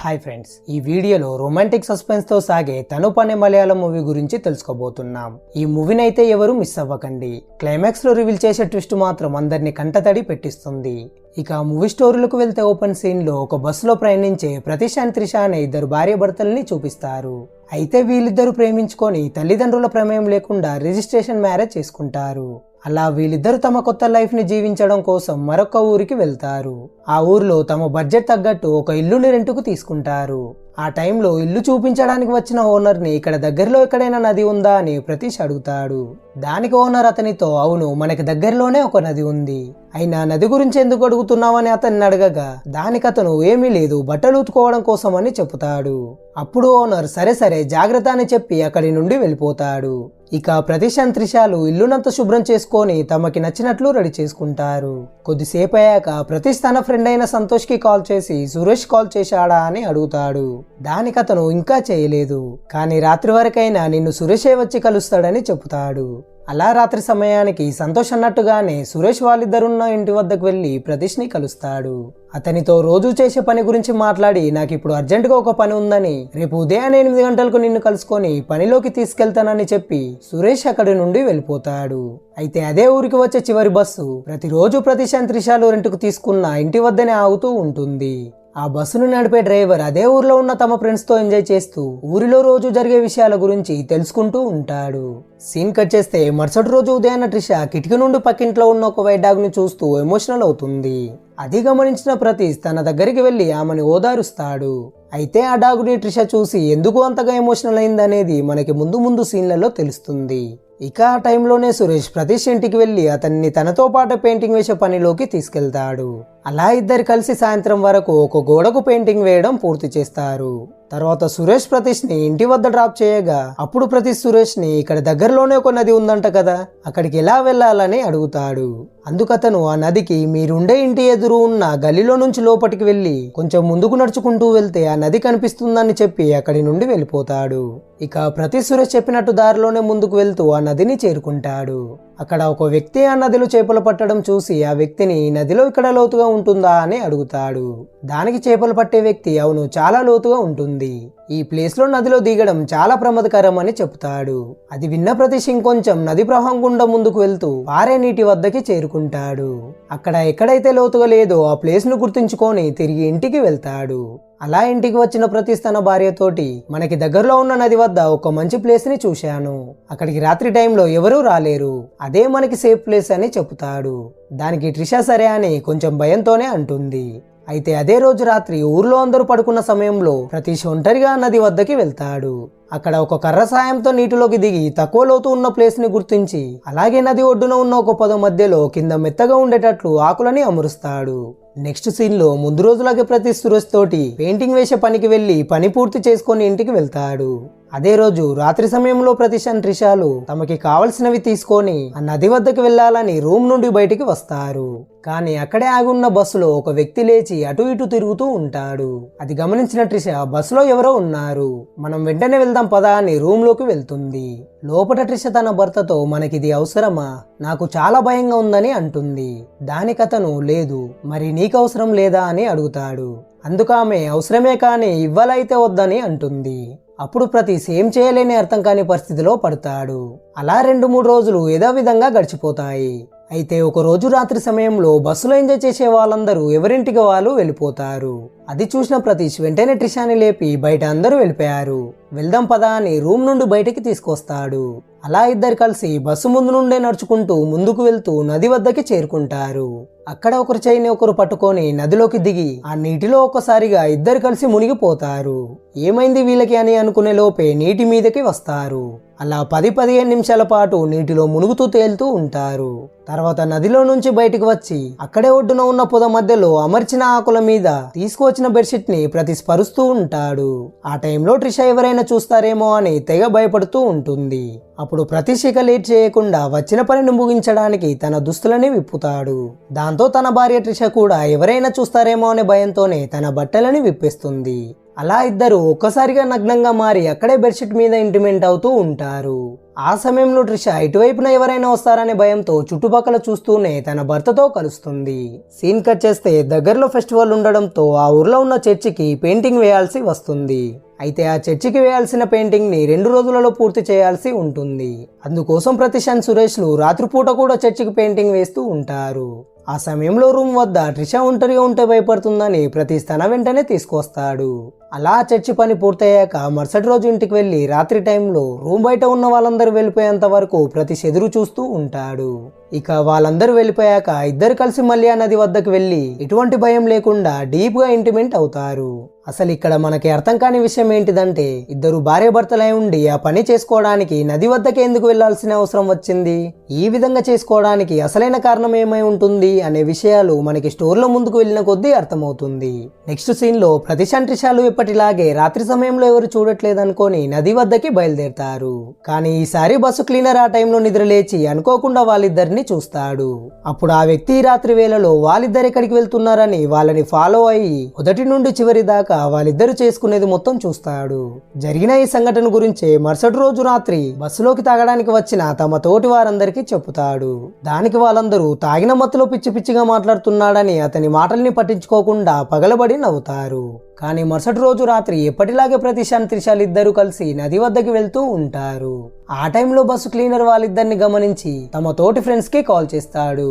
Hi friends, ఈ వీడియోలో romantic suspense తో సాగే తనుప్ అనే మలయాళం మూవీ గురించి తెలుసుకోబోతున్నాం. ఈ మూవీని అయితే ఎవరు మిస్ అవ్వకండి. క్లైమాక్స్ లో రివీల్ చేసే ట్విస్ట్ మాత్రం అందరినీ కంటతడి పెట్టిస్తుంది. ఇక మూవీ స్టోరీలకు వెళ్తే ఓపెన్ సీన్ లో ఒక బస్సులో ప్రయాణించే ప్రతీష్ అండ్ త్రిష అనే ఇద్దరు భార్య భర్తల్ని చూపిస్తారు. అయితే వీళ్ళిద్దరూ ప్రేమించుకొని తల్లిదండ్రుల ప్రమేయం లేకుండా రిజిస్ట్రేషన్ మ్యారేజ్ చేసుకుంటారు. అలా వీళ్ళిద్దరూ తమ కొత్త లైఫ్ ని జీవించడం కోసం మరొక ఊరికి వెళ్తారు. ఆ ఊర్లో తమ బడ్జెట్ తగ్గట్టు ఒక ఇల్లుని రెంటుకు తీసుకుంటారు. ఆ టైంలో ఇల్లు చూపించడానికి వచ్చిన ఓనర్ ని ఇక్కడ దగ్గరలో ఎక్కడైనా నది ఉందా అని ప్రతీష్ అడుగుతాడు. దానికి ఓనర్ అతనితో, అవును, మనకి దగ్గరలోనే ఒక నది ఉంది, అయినా నది గురించి ఎందుకు అడుగుతున్నావని అతన్ని అడగగా దానికి అతను ఏమీ లేదు, బట్టలు ఉతుకోవడం కోసం అని చెబుతాడు. అప్పుడు ఓనర్ సరే జాగ్రత్త అని చెప్పి అక్కడి నుండి వెళ్ళిపోతాడు. ఇక ప్రతీష్ అండ్ త్రిషాలు ఇల్లునంతా శుభ్రం చేసుకొని తమకి నచ్చినట్లు రెడీ చేసుకుంటారు. కొద్దిసేపు అయ్యాక ప్రతీష్ తన ఫ్రెండ్ అయిన సంతోష్ కి కాల్ చేసి సురేష్ కాల్ చేశాడా అని అడుగుతాడు. దానికి అతను ఇంకా చేయలేదు, కానీ రాత్రి వరకైనా నిన్ను సురేషే వచ్చి కలుస్తాడని చెబుతాడు. అలా రాత్రి సమయానికి సంతోష్ అన్నట్టుగానే సురేష్ వాళ్ళిద్దరున్న ఇంటి వద్దకు వెళ్లి ప్రతీష్ ని కలుస్తాడు. అతనితో రోజు చేసే పని గురించి మాట్లాడి, నాకు ఇప్పుడు అర్జెంటుగా ఒక పని ఉందని, రేపు ఉదయాన్నే 8 గంటలకు నిన్ను కలుసుకొని పనిలోకి తీసుకెళ్తానని చెప్పి సురేష్ అక్కడి నుండి వెళ్ళిపోతాడు. అయితే అదే ఊరికి వచ్చే చివరి బస్సు ప్రతిరోజు ప్రతీష్ అండ్ త్రిషాలు రెంటుకు తీసుకున్న ఇంటి వద్దనే ఆగుతూ ఉంటుంది. ఆ బస్సును నడిపే డ్రైవర్ అదే ఊర్లో ఉన్న తమ ఫ్రెండ్స్ తో ఎంజాయ్ చేస్తూ ఊరిలో రోజు జరిగే విషయాల గురించి తెలుసుకుంటూ ఉంటాడు. సీన్ కట్ చేస్తే మరుసటి రోజు ఉదయాన్న త్రిష కిటికీ నుండి పక్కింట్లో ఉన్న ఒక వైట్ డాగ్ ని చూస్తూ ఎమోషనల్ అవుతుంది. అది గమనించిన ప్రతీష్ తన దగ్గరికి వెళ్లి ఆమెను ఓదారుస్తాడు. అయితే ఆ డాగుని త్రిష చూసి ఎందుకు అంతగా ఎమోషనల్ అయిందనేది మనకి ముందు సీన్లలో తెలుస్తుంది. ఇక ఆ టైంలోనే సురేష్ ప్రతీష్ ఇంటికి వెళ్లి అతన్ని తనతో పాటు పెయింటింగ్ వేసే పనిలోకి తీసుకెళ్తాడు. అలా ఇద్దరు కలిసి సాయంత్రం వరకు ఒక గోడకు పెయింటింగ్ వేయడం పూర్తి చేస్తారు. తర్వాత సురేష్ ప్రతీష్ ని ఇంటి వద్ద డ్రాప్ చేయగా అప్పుడు ప్రతీష్ సురేష్ ని ఇక్కడ దగ్గరలోనే ఒక నది ఉందంట కదా, అక్కడికి ఎలా వెళ్ళాలని అడుగుతాడు. అందుకతను ఆ నదికి మీరుండే ఇంటి ఎదురు ఉన్న గల్లీలో నుంచి లోపలికి వెళ్లి కొంచెం ముందుకు నడుచుకుంటూ వెళ్తే ఆ నది కనిపిస్తుందని చెప్పి అక్కడి నుండి వెళ్ళిపోతాడు. ఇక ప్రతీష్ సురేష్ చెప్పినట్టు దారిలోనే ముందుకు వెళ్తూ ఆ నదిని చేరుకుంటాడు. అక్కడ ఒక వ్యక్తి ఆ నదిలో చేపలు పట్టడం చూసి ఆ వ్యక్తిని నదిలో ఇక్కడ లోతుగా ఉంటుందా అని అడుగుతాడు. దానికి చేపలు పట్టే వ్యక్తి, అవును, చాలా లోతుగా ఉంటుంది, ఈ ప్లేస్ లో నదిలో దిగడం చాలా ప్రమాదకరం అని చెప్తాడు. అది విన్న ప్రతీష్ ఇంకొంచెం నది ప్రవాహం గుండా ముందుకు వెళ్తూ పారే నీటి వద్దకి చేరుకుంటాడు. అక్కడ ఎక్కడైతే లోతుగా లేదో ఆ ప్లేస్ ను గుర్తుంచుకొని తిరిగి ఇంటికి వెళ్తాడు. అలా ఇంటికి వచ్చిన ప్రతీష్ తన భార్యతోటి, మనకి దగ్గరలో ఉన్న నది వద్ద ఒక మంచి ప్లేస్ ని చూశాను, అక్కడికి రాత్రి టైంలో ఎవరూ రాలేరు, అదే మనకి సేఫ్ ప్లేస్ అని చెప్తాడు. దానికి త్రిష సరే అని కొంచెం భయంతోనే అంటుంది. అయితే అదే రోజు రాత్రి ఊర్లో అందరూ పడుకున్న సమయంలో ప్రతీష్ ఒంటరిగా నది వద్దకి వెళ్తాడు. అక్కడ ఒక కర్ర సాయంతో నీటిలోకి దిగి తక్కువ లోతు ఉన్న ప్లేస్ ని గుర్తించి అలాగే నది ఒడ్డున ఉన్న ఒక పొద మధ్యలో కింద మెత్తగా ఉండేటట్లు ఆకులని అమరుస్తాడు. నెక్స్ట్ సీన్ లో ముందు రోజులాగే ప్రతీష్ సురేష్ తోటి పెయింటింగ్ వేసే పనికి వెళ్లి పని పూర్తి చేసుకొని ఇంటికి వెళ్తాడు. అదే రోజు రాత్రి సమయంలో ప్రతీష్ అండ్ త్రిషాలు తమకి కావలసినవి తీసుకొని ఆ నది వద్దకు వెళ్లాలని రూమ్ నుండి బయటికి వస్తారు. కానీ అక్కడే ఆగున్న బస్సులో ఒక వ్యక్తి లేచి అటు ఇటు తిరుగుతూ ఉంటాడు. అది గమనించిన త్రిష, బస్సులో ఎవరో ఉన్నారు, మనం వెంటనే వెళ్దాం పదా అని రూమ్ లోకి వెళ్తుంది. లోపల త్రిష తన భర్తతో, మనకిది అవసరమా, నాకు చాలా భయంగా ఉందని అంటుంది. దానికతను, లేదు, మరి నీకు అవసరం లేదా అని అడుగుతాడు. అందుకామె, అవసరమే కానీ ఇవ్వాలైతే వద్దని అంటుంది. అప్పుడు ప్రతీష్ ఏం చేయలేని అర్థం కాని పరిస్థితిలో పడతాడు. అలా 2-3 రోజులు ఏదో విధంగా గడిచిపోతాయి. అయితే ఒక రోజు రాత్రి సమయంలో బస్సులో ఎంజాయ్ చేసే వాళ్ళందరూ ఎవరింటికి వాళ్ళు వెళ్ళిపోతారు. అది చూసిన ప్రతీష్ వెంటనే త్రిషాని లేపి, బయట అందరూ వెళ్ళిపోయారు, వెళ్దాం పదా అని రూమ్ నుండి బయటికి తీసుకొస్తాడు. అలా ఇద్దరు కలిసి బస్సు ముందు నుండే నడుచుకుంటూ ముందుకు వెళ్తూ నది వద్దకి చేరుకుంటారు. అక్కడ ఒకరు చేయిని ఒకరు పట్టుకొని నదిలోకి దిగి ఆ నీటిలో ఒక్కసారిగా ఇద్దరు కలిసి మునిగిపోతారు. ఏమైంది వీళ్ళకి అని అనుకునే లోపే నీటి మీదకి వస్తారు. అలా 10-15 నిమిషాల పాటు నీటిలో మునుగుతూ తేలుతూ ఉంటారు. తర్వాత నదిలో నుంచి బయటికి వచ్చి అక్కడే ఒడ్డున ఉన్న పొద మధ్యలో అమర్చిన ఆకుల మీద తీసుకువచ్చిన బెడ్షీట్ ని ప్రతిస్పరుస్తూ ఉంటాడు. ఆ టైంలో త్రిష ఎవరైనా చూస్తారేమో అని తెగ భయపడుతూ ఉంటుంది. అప్పుడు ప్రతీష్ ఇక లేట్ చేయకుండా వచ్చిన పనిని ముగించడానికి తన దుస్తులని విప్పుతాడు. దాంతో తన భార్య త్రిష కూడా ఎవరైనా చూస్తారేమో అనే భయంతోనే తన బట్టలని విప్పేస్తుంది. అలా ఇద్దరు ఒక్కసారిగా నగ్నంగా మారి అక్కడే బెడ్షీట్ మీద ఇంటిమెంట్ అవుతూ ఉంటారు. ఆ సమయంలో ట్రిష ఇటువైపున ఎవరైనా వస్తారనే భయంతో చుట్టుపక్కల చూస్తూనే తన భర్తతో కలుస్తుంది. సీన్ కట్ చేస్తే దగ్గరలో ఫెస్టివల్ ఉండడంతో ఆ ఊర్లో ఉన్న చర్చికి పెయింటింగ్ వేయాల్సి వస్తుంది. అయితే ఆ చర్చికి వేయాల్సిన పెయింటింగ్ ని 2 రోజులలో పూర్తి చేయాల్సి ఉంటుంది. అందుకోసం ప్రతిష్ అండ్ సురేష్లు రాత్రిపూట కూడా చర్చికి పెయింటింగ్ వేస్తూ ఉంటారు. ఆ సమయంలో రూమ్ వద్ద ట్రిష ఒంటరిగా ఉంటే భయపడుతుందని ప్రతీష్ తన వెంటనే తీసుకొస్తాడు. అలా చర్చి పని పూర్తయ్యాక మరుసటి రోజు ఇంటికి వెళ్లి రాత్రి టైంలో రూమ్ బయట ఉన్న వాళ్ళందరూ వెళ్ళిపోయేంత వరకు ప్రతీష్ ఎదురు చూస్తూ ఉంటాడు. ఇక వాళ్ళందరూ వెళ్ళిపోయాక ఇద్దరు కలిసి మళ్ళీ ఆ నది వద్దకు వెళ్లి ఎటువంటి భయం లేకుండా డీప్ గా ఇంటిమెంట్ అవుతారు. అసలు ఇక్కడ మనకి అర్థం కాని విషయం ఏంటిదంటే ఇద్దరు భార్యాభర్తలై ఉండి ఆ పని చేసుకోవడానికి నది వద్దకే ఎందుకు వెళ్లాల్సిన అవసరం వచ్చింది, ఈ విధంగా చేసుకోవడానికి అసలైన కారణం ఏమై ఉంటుంది అనే విషయాలు మనకి స్టోర్లో ముందుకు వెళ్ళిన కొద్దీ అర్థమవుతుంది. నెక్స్ట్ సీన్ లో ప్రతిష్ అండ్ ట్రిషాలు ఎప్పటిలాగే రాత్రి సమయంలో ఎవరు చూడట్లేదనుకొని నది వద్దకి బయలుదేరతారు. కానీ ఈసారి బస్సు క్లీనర్ ఆ టైంలో నిద్రలేచి అనుకోకుండా వాళ్ళిద్దరిని చూస్తాడు. అప్పుడు ఆ వ్యక్తి రాత్రి వేళలో వాళ్ళిద్దరు ఎక్కడికి వెళ్తున్నారని వాళ్ళని ఫాలో అయ్యి మొదటి నుండి చివరి దాకా వాళ్ళిద్దరు చేసుకునేది మొత్తం చూస్తాడు. జరిగిన ఈ సంఘటన గురించి మరుసటి రోజు రాత్రి బస్సులోకి తాగడానికి వచ్చిన తమ తోటి వారందరికీ చెప్పుతాడు. దానికి వాళ్ళందరూ తాగిన మత్తులో పిచ్చి పిచ్చిగా మాట్లాడుతున్నాడని అతని మాటల్ని పట్టించుకోకుండా పగలబడి నవ్వుతారు. కానీ మరుసటి రోజు రాత్రి ఎప్పటిలాగే ప్రతిష్ అండ్ త్రిషాలు ఇద్దరు కలిసి నది వద్దకి వెళ్తూ ఉంటారు. ఆ టైంలో బస్సు క్లీనర్ వాళ్ళిద్దరిని గమనించి తమ తోటి ఫ్రెండ్స్ కి కాల్ చేస్తాడు.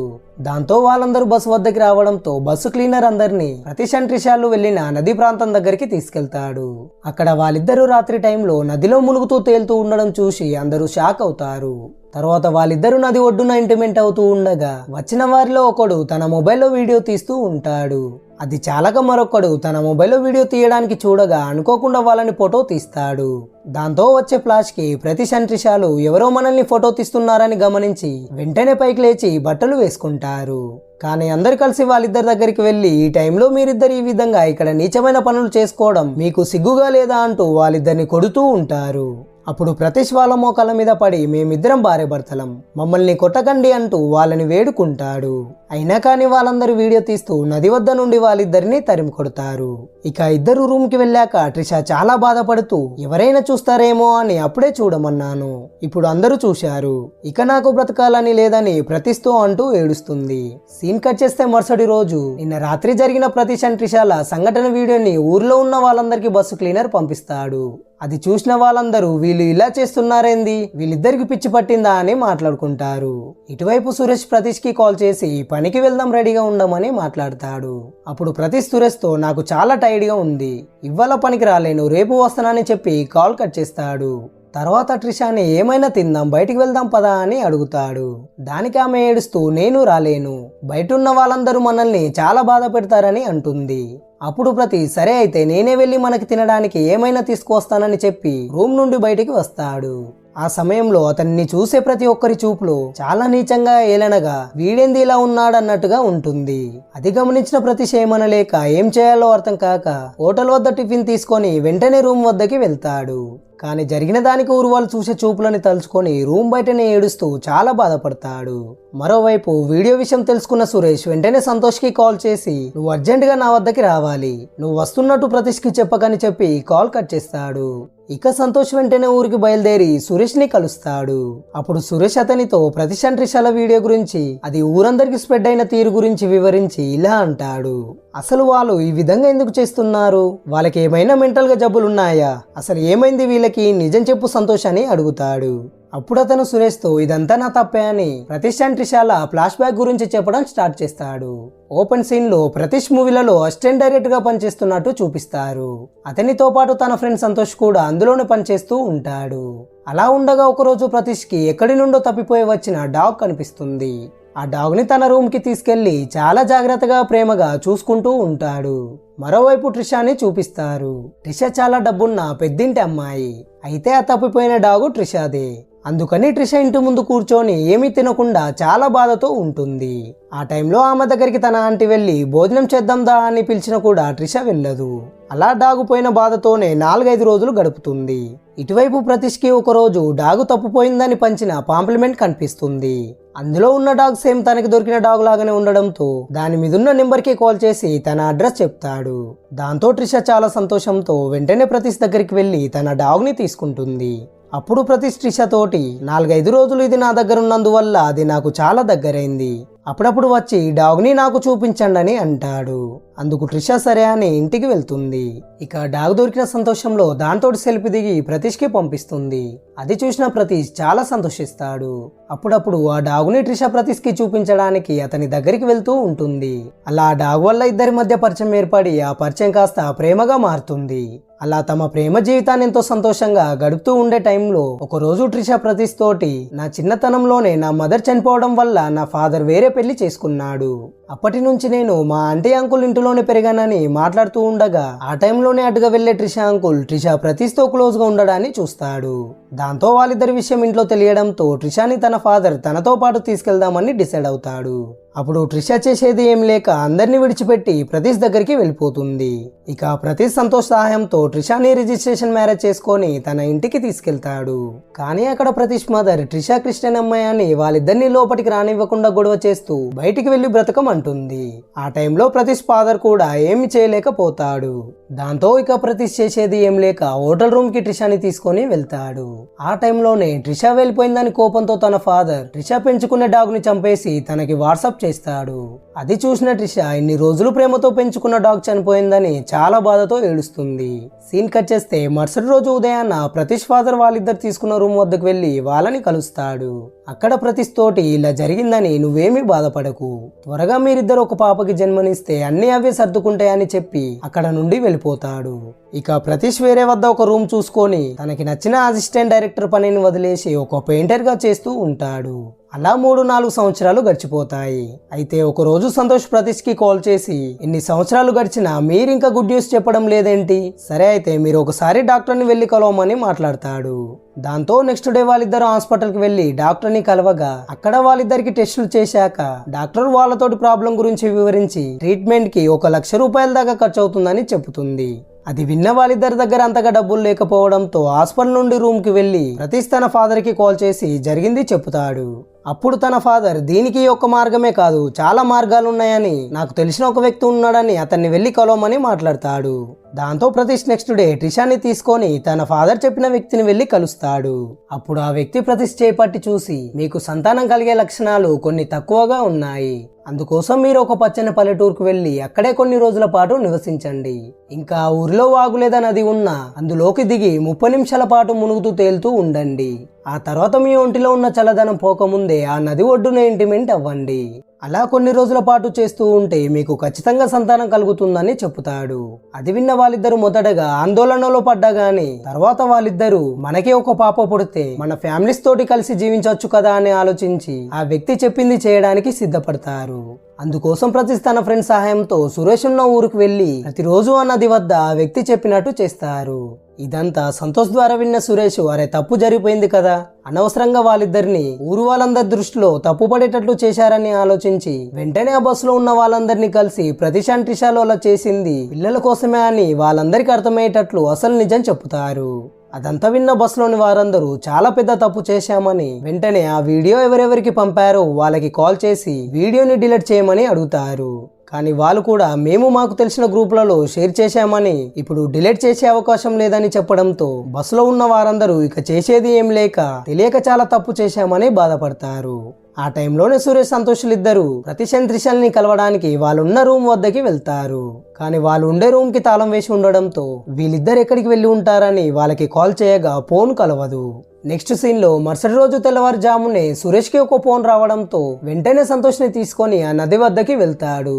దాంతో వాళ్ళందరూ బస్సు వద్దకి రావడంతో బస్సు క్లీనర్ అందరినీ ప్రతిష్ అండ్ త్రిషాలు వెళ్లిన నది ప్రాంతం దగ్గరికి తీసుకెళ్తాడు. అక్కడ వాళ్ళిద్దరూ రాత్రి టైంలో నదిలో మునుగుతూ తేలుతూ ఉండడం చూసి అందరూ షాక్ అవుతారు. తర్వాత వాళ్ళిద్దరూ నది ఒడ్డున ఇంటిమెంట్ అవుతూ ఉండగా వచ్చిన వారిలో ఒకడు తన మొబైల్లో వీడియో తీస్తూ ఉంటాడు. అది చాలక మరొకడు తన మొబైల్లో వీడియో తీయడానికి చూడగా అనుకోకుండా వాళ్ళని ఫోటో తీస్తాడు. దాంతో వచ్చే ఫ్లాష్ కి ప్రతిష్ అండ్ త్రిషాలు ఎవరో మనల్ని ఫోటో తీస్తున్నారని గమనించి వెంటనే పైకి లేచి బట్టలు వేసుకుంటారు. కానీ అందరు కలిసి వాళ్ళిద్దరి దగ్గరికి వెళ్లి ఈ టైంలో మీరిద్దరు ఈ విధంగా ఇక్కడ నీచమైన పనులు చేసుకోవడం మీకు సిగ్గుగా లేదా అంటూ వాళ్ళిద్దరిని కొడుతూ ఉంటారు. అప్పుడు ప్రతిష్ వాళ్ళ మోకాళ్ళ మీద పడి మేమిద్దరం భార్యాభర్తలం, మమ్మల్ని కొట్టకండి అంటూ వాళ్ళని వేడుకుంటాడు. అయినా కానీ వాళ్ళందరూ వీడియో తీస్తూ నది వద్ద నుండి వాళ్ళిద్దరిని తరిమి కొడతారు. ఇక ఇద్దరు రూమ్ కి వెళ్ళాక ట్రిష చాలా బాధపడుతూ ఎవరైనా చూస్తారేమో అని అప్పుడే చూడమన్నాను, ఇప్పుడు అందరూ చూశారు, ఇక నాకు బ్రతకాలని లేదని ప్రతిష్తో అంటూ ఏడుస్తుంది. సీన్ కట్ చేస్తే మరుసటి రోజు నిన్న రాత్రి జరిగిన ప్రతిష్ అండ్ త్రిషాల సంఘటన వీడియోని ఊర్లో ఉన్న వాళ్ళందరికీ బస్సు క్లీనర్ పంపిస్తాడు. అది చూసిన వాళ్ళందరూ వీళ్ళు ఇలా చేస్తున్నారేంది, వీళ్ళిద్దరికి పిచ్చి పట్టిందా అని మాట్లాడుకుంటారు. ఇటువైపు సురేష్ ప్రతిష్ కి కాల్ చేసి పనికి వెళ్దాం రెడీగా ఉండమని మాట్లాడతాడు. అప్పుడు ప్రతిష్ సురేష్ తో నాకు చాలా టైర్డ్ గా ఉంది, ఇవాళ పనికి రాలేను, రేపు వస్తానని చెప్పి కాల్ కట్ చేస్తాడు. తర్వాత ట్రిషాని ఏమైనా తిందాం, బయటికి వెళ్దాం పదా అని అడుగుతాడు. దానికి ఆమె ఏడుస్తూ నేను రాలేను, బయట ఉన్న వాళ్ళందరూ మనల్ని చాలా బాధ పెడతారని అంటుంది. అప్పుడు ప్రతి సరే అయితే నేనే వెళ్ళి మనకి తినడానికి ఏమైనా తీసుకువస్తానని చెప్పి రూమ్ నుండి బయటికి వస్తాడు. ఆ సమయంలో అతన్ని చూసే ప్రతి ఒక్కరి చూపులో చాలా నీచంగా ఏలనగా వీడేంది ఇలా ఉన్నాడన్నట్టుగా ఉంటుంది. అది గమనించిన ప్రతిష్ ఏమనలేక ఏం చేయాలో అర్థం కాక హోటల్ వద్ద టిఫిన్ తీసుకొని వెంటనే రూమ్ వద్దకి వెళ్తాడు. కానీ జరిగిన దానికి ఊరు వాళ్ళు చూసే చూపులని తలుచుకొని రూమ్ బయటనే ఏడుస్తూ చాలా బాధపడతాడు. మరోవైపు వీడియో విషయం తెలుసుకున్న సురేష్ వెంటనే సంతోష్ కి కాల్ చేసి నువ్వు అర్జెంట్ గా నా వద్దకి రావాలి, నువ్వు వస్తున్నట్టు ప్రతిష్ కి చెప్పకని చెప్పి కాల్ కట్ చేస్తాడు. ఇక సంతోష్ వెంటనే ఊరికి బయలుదేరి సురేష్ ని కలుస్తాడు. అప్పుడు సురేష్ అతనితో ప్రతిష్ అండ్ త్రిషాల వీడియో గురించి, అది ఊరందరికి స్ప్రెడ్ అయిన తీరు గురించి వివరించి ఇలా అంటాడు, అసలు వాళ్ళు ఈ విధంగా ఎందుకు చేస్తున్నారు, వాళ్ళకి ఏమైనా మెంటల్ గా జబ్బులున్నాయా, అసలు ఏమైంది వీళ్ళకి, నిజం చెప్పు సంతోష్ అని అడుగుతాడు. అప్పుడు అతను సురేష్ తో ఇదంతా నా తప్పే అని ప్రతిష్ అండ్ త్రిషాల ఫ్లాష్ బ్యాక్ గురించి చెప్పడం స్టార్ట్ చేస్తాడు. ఓపెన్ సీన్ లో ప్రతిష్ మూవీలలో అసిస్టెంట్ డైరెక్టర్ గా పనిచేస్తున్నట్టు చూపిస్తారు. అతనితో పాటు తన ఫ్రెండ్ సంతోష్ కూడా అందులోనే పనిచేస్తూ ఉంటాడు. అలా ఉండగా ఒకరోజు ప్రతిష్ కి ఎక్కడి నుండో తప్పిపోయి వచ్చిన డాగ్ కనిపిస్తుంది. ఆ డాగ్ ని తన రూమ్ కి తీసుకెళ్లి చాలా జాగ్రత్తగా ప్రేమగా చూసుకుంటూ ఉంటాడు. మరోవైపు ట్రిషాని చూపిస్తారు. ట్రిష చాలా డబ్బున్న పెద్దింటి అమ్మాయి, అయితే ఆ తప్పిపోయిన డాగు ట్రిషాదే. అందుకని ట్రిష ఇంటి ముందు కూర్చొని ఏమీ తినకుండా చాలా బాధతో ఉంటుంది. ఆ టైంలో ఆమె దగ్గరికి తన ఆంటీ వెళ్ళి భోజనం చేద్దాందా అని పిలిచిన కూడా ట్రిష వెళ్ళదు. అలా డాగు పోయిన బాధతోనే 4-5 రోజులు గడుపుతుంది. ఇటువైపు ప్రతిష్కి ఒకరోజు డాగు తప్పుపోయిందని పంచిన పాంప్లిమెంట్ కనిపిస్తుంది. అందులో ఉన్న డాగ్ సేమ్ తనకి దొరికిన డాగ్ లాగానే ఉండడంతో దాని మీదున్న నెంబర్కి కాల్ చేసి తన అడ్రస్ చెప్తాడు. దాంతో ట్రిషా చాలా సంతోషంతో వెంటనే ప్రతీష్ దగ్గరికి వెళ్ళి తన డాగ్ని తీసుకుంటుంది. అప్పుడు ప్రతీష్ ట్రిషా తోటి 4-5 రోజులు ఇది నా దగ్గర ఉన్నందువల్ల అది నాకు చాలా దగ్గరైంది, అప్పుడప్పుడు వచ్చి డాగ్ని నాకు చూపించండి అని అంటాడు. అందుకు ట్రిషా సరే అని ఇంటికి వెళ్తుంది. ఇక డాగ్ దొరికిన సంతోషంలో దాంతో సెల్ఫీ దిగి ప్రతీష్కి పంపిస్తుంది. అది చూసిన ప్రతీష్ చాలా సంతోషిస్తాడు. అప్పుడప్పుడు ఆ డాగ్ని ట్రిషా ప్రతీష్కి చూపించడానికి అతని దగ్గరికి వెళ్తూ ఉంటుంది. అలా ఆ డాగ్ వల్ల ఇద్దరి మధ్య పరిచయం ఏర్పడి ఆ పరిచయం కాస్త ప్రేమగా మారుతుంది. అలా తమ ప్రేమ జీవితాన్ని ఎంతో సంతోషంగా గడుపుతూ ఉండే టైంలో ఒకరోజు ట్రిషా ప్రతీష్ తోటి నా చిన్నతనంలోనే నా మదర్ చనిపోవడం వల్ల నా ఫాదర్ వేరే పెళ్లి చేసుకున్నాడు, అప్పటి నుంచి నేను మా ఆంటీ అంకుల్ ఇంటిలోనే పెరిగానని మాట్లాడుతూ ఉండగా ఆ టైంలోనే అటుగా వెళ్లే ట్రిషా అంకుల్ ట్రిషా ప్రతీష్ తో క్లోజ్ గా ఉండడాన్ని చూస్తాడు. దాంతో వాళ్ళిద్దరి విషయం ఇంట్లో తెలియడంతో ట్రిషాని తన ఫాదర్ తనతో పాటు తీసుకెళ్దామని డిసైడ్ అవుతాడు. అప్పుడు ట్రిషా చేసేది ఏం లేక అందరినీ విడిచిపెట్టి ప్రతీష్ దగ్గరికి వెళ్ళిపోతుంది. ఇక ప్రతీష్ సంతోష్ సహాయంతో ట్రిషాని రిజిస్ట్రేషన్ మ్యారేజ్ చేసుకొని తన ఇంటికి తీసుకెళ్తాడు. కానీ అక్కడ ప్రతీష్ మదర్ ట్రిషా క్రిస్టియన్ అమ్మాయి అని వాళ్ళిద్దరినీ లోపలికి రానివ్వకుండా గొడవ చేస్తూ బయటికి వెళ్లి బ్రతకమంటుంది. ఆ టైంలో ప్రతీష్ ఫాదర్ కూడా ఏమి చేయలేకపోతాడు. దాంతో ఇక ప్రతీష్ చేసేది ఏం లేక హోటల్ రూమ్ కి ట్రిషాని తీసుకొని వెళ్తాడు. ఆ టైంలోనే ట్రిషా వెళ్ళిపోయిందని కోపంతో తన ఫాదర్ ట్రిషా పెంచుకునే డాగ్ ని చంపేసి తనకి వాట్సాప్ చేస్తాడు. అది చూసిన ట్రిషా ఇన్ని రోజులు ప్రేమతో పెంచుకున్న డాగ్ చనిపోయిందని చాలా బాధతో ఏడుస్తుంది. సీన్ కట్ చేస్తే మరుసటి రోజు ఉదయాన్న ప్రతీష్ ఫాదర్ వాళ్ళిద్దరు తీసుకున్న రూమ్ వద్దకు వెళ్లి వాళ్ళని కలుస్తాడు. అక్కడ ప్రతీష్ తోటి ఇలా జరిగిందని నువ్వేమీ బాధపడకు, త్వరగా మీరిద్దరు ఒక పాపకి జన్మనిస్తే అన్ని అవే సర్దుకుంటాయని చెప్పి అక్కడ నుండి వెళ్ళిపోతాడు. ఇక ప్రతీష్ వేరే వద్ద ఒక రూమ్ చూసుకొని తనకి నచ్చిన అసిస్టెంట్ డైరెక్టర్ పనిని వదిలేసి ఒక పెయింటర్ గా చేస్తూ ఉంటాడు. అలా 3-4 సంవత్సరాలు గడిచిపోతాయి. అయితే ఒక రోజు సంతోష్ ప్రతీష్ కి కాల్ చేసి ఇన్ని సంవత్సరాలు గడిచినా మీరు ఇంకా గుడ్ న్యూస్ చెప్పడం లేదేంటి, సరే అయితే మీరు ఒకసారి డాక్టర్ని వెళ్లి కలవమని మాట్లాడతాడు. దాంతో నెక్స్ట్ డే వాళ్ళిద్దరు హాస్పిటల్ కి వెళ్లి డాక్టర్ ని కలవగా అక్కడ వాళ్ళిద్దరికి టెస్టులు చేశాక డాక్టర్ వాళ్ళతోటి ప్రాబ్లం గురించి వివరించి ట్రీట్మెంట్ కి 1 లక్ష రూపాయల దాకా ఖర్చు అవుతుందని చెబుతుంది. అది విన్న వాళ్ళిద్దరి దగ్గర అంతగా డబ్బులు లేకపోవడంతో హాస్పిటల్ నుండి రూమ్ కి వెళ్లి ప్రతీష్ తన ఫాదర్ కి కాల్ చేసి జరిగింది చెప్తాడు. అప్పుడు తన ఫాదర్ దీనికి ఒక మార్గమే కాదు చాలా మార్గాలు ఉన్నాయని, నాకు తెలిసిన ఒక వ్యక్తి ఉన్నాడని అతన్ని వెళ్లి కలవమని మాట్లాడతాడు. దాంతో ప్రతీష్ నెక్స్ట్ డే ట్రిషాని తీసుకొని తన ఫాదర్ చెప్పిన వ్యక్తిని వెళ్లి కలుస్తాడు. అప్పుడు ఆ వ్యక్తి ప్రతీష్ చేపట్టి చూసి మీకు సంతానం కలిగే లక్షణాలు కొన్ని తక్కువగా ఉన్నాయి, అందుకోసం మీరు ఒక పచ్చని పల్లెటూరుకు వెళ్లి అక్కడే కొన్ని రోజుల పాటు నివసించండి, ఇంకా ఊరిలో వాగు లేదా నది ఉన్నా అందులోకి దిగి 30 నిమిషాల పాటు మునుగుతూ తేలుతూ ఉండండి, ఆ తర్వాత మీ ఒంటిలో ఉన్న చల్లదనం పోకముందే ఆ నది ఒడ్డున ఇంటిమెంట్ అవ్వండి, అలా కొన్ని రోజుల పాటు చేస్తూ ఉంటే మీకు ఖచ్చితంగా సంతానం కలుగుతుందని చెప్తాడు. అది విన్న వాళ్ళిద్దరు మొదటగా ఆందోళనలో పడ్డాగాని తర్వాత వాళ్ళిద్దరూ మనకి ఒక పాప పుడితే మన ఫ్యామిలీస్ తోటి కలిసి జీవించవచ్చు కదా అని ఆలోచించి ఆ వ్యక్తి చెప్పింది చేయడానికి సిద్ధపడతారు. అందుకోసం ప్రతీష్ తన ఫ్రెండ్ సహాయంతో సురేష్ ఉన్న ఊరికి వెళ్లి ప్రతిరోజు ఆ నది వద్ద ఆ వ్యక్తి చెప్పినట్టు చేస్తారు. ఇదంతా సంతోష్ ద్వారా విన్న సురేష్ అరే తప్పు జరిగిపోయింది కదా, అనవసరంగా వాళ్ళిద్దరిని ఊరు వాళ్ళందరి దృష్టిలో తప్పు పడేటట్లు చేశారని ఆలోచించి వెంటనే ఆ బస్సులో ఉన్న వాళ్ళందరినీ కలిసి ప్రతీష్ అండ్ ట్రిషాలో అలా చేసింది పిల్లల కోసమే అని వాళ్ళందరికీ అర్థమయ్యేటట్లు అసలు నిజం చెప్తారు. అదంతా విన్న బస్సులోని వారందరూ చాలా పెద్ద తప్పు చేశామని వెంటనే ఆ వీడియో ఎవరెవరికి పంపారో వాళ్ళకి కాల్ చేసి వీడియోని డిలీట్ చేయమని అడుగుతారు. కానీ వాళ్ళు కూడా మేము మాకు తెలిసిన గ్రూపులలో షేర్ చేశామని ఇప్పుడు డిలీట్ చేసే అవకాశం లేదని చెప్పడంతో బస్సులో ఉన్న వారందరూ ఇక చేసేది ఏం లేక తెలియక చాలా తప్పు చేశామని బాధపడతారు. ఆ టైంలోనే సురేష్ సంతోషులు ఇద్దరు ప్రతీష్ అండ్ ట్రిషాని కలవడానికి వాళ్ళున్న రూమ్ వద్దకి వెళ్తారు. కానీ వాళ్ళు ఉండే రూమ్ కి తాళం వేసి ఉండడంతో వీళ్ళిద్దరు ఎక్కడికి వెళ్ళి ఉంటారని వాళ్ళకి కాల్ చేయగా ఫోన్ కలవదు. నెక్స్ట్ సీన్ లో మరుసటి రోజు తెల్లవారుజామునే సురేష్ కి ఒక ఫోన్ రావడంతో వెంటనే సంతోష్ ని తీసుకొని ఆ నది వద్దకి వెళ్తాడు.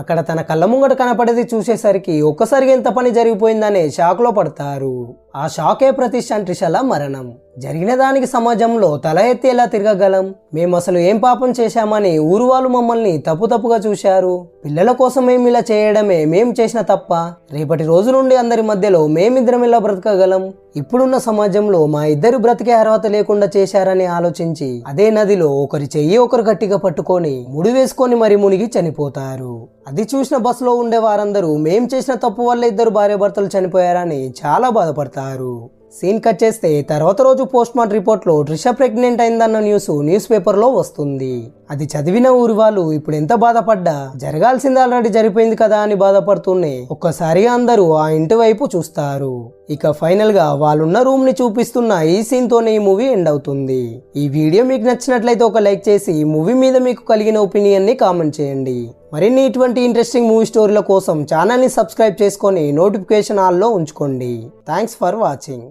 అక్కడ తన కళ్ళ ముంగట కనపడేది చూసేసరికి ఒక్కసారిగా ఎంత పని జరిగిపోయిందనే షాక్ లో పడతారు. ఆ షాకే ప్రతీష్ అండ్ ట్రిషాల మరణం. జరిగిన దానికి సమాజంలో తల ఎత్తి ఎలా తిరగగలం, మేము అసలు ఏం పాపం చేశామని ఊరు వాళ్ళు మమ్మల్ని తప్పుగా చూశారు, పిల్లల కోసం మేము ఇలా చేయడమే మేము చేసిన తప్ప, రేపటి రోజు నుండి అందరి మధ్యలో మేమిద్దరం ఇలా బ్రతకగలం, ఇప్పుడున్న సమాజంలో మా ఇద్దరు బ్రతికే అర్హత లేకుండా చేశారని ఆలోచించి అదే నదిలో ఒకరి చెయ్యి ఒకరు గట్టిగా పట్టుకొని ముడి వేసుకొని మరి మునిగి చనిపోతారు. అది చూసిన బస్సులో ఉండే వారందరూ మేం చేసిన తప్పు వల్ల ఇద్దరు భార్యాభర్తలు చనిపోయారని చాలా బాధపడతారు. సీన్ కట్ చేస్తే తర్వాత రోజు పోస్ట్ మార్టం రిపోర్ట్లో ట్రిషా ప్రెగ్నెంట్ అయిందన్న న్యూస్ పేపర్లో వస్తుంది. అది చదివిన ఊరి వాళ్ళు ఇప్పుడు ఎంత బాధపడ్డా జరగాల్సింది ఆల్రెడీ జరిపోయింది కదా అని బాధపడుతూనే ఒక్కసారిగా అందరూ ఆ ఇంటి వైపు చూస్తారు. ఇక ఫైనల్ గా వాళ్ళున్న రూమ్ ని చూపిస్తున్న ఈ సీన్ తోనే ఈ మూవీ ఎండ్ అవుతుంది. ఈ వీడియో మీకు నచ్చినట్లయితే ఒక లైక్ చేసి ఈ మూవీ మీద మీకు కలిగిన ఒపీనియన్ ని కామెంట్ చేయండి. మరిన్ని ఇటువంటి ఇంట్రెస్టింగ్ మూవీ స్టోరీల కోసం ఛానల్ ని సబ్స్క్రైబ్ చేసుకొని నోటిఫికేషన్ ఆల్ లో ఉంచుకోండి. Thanks for watching.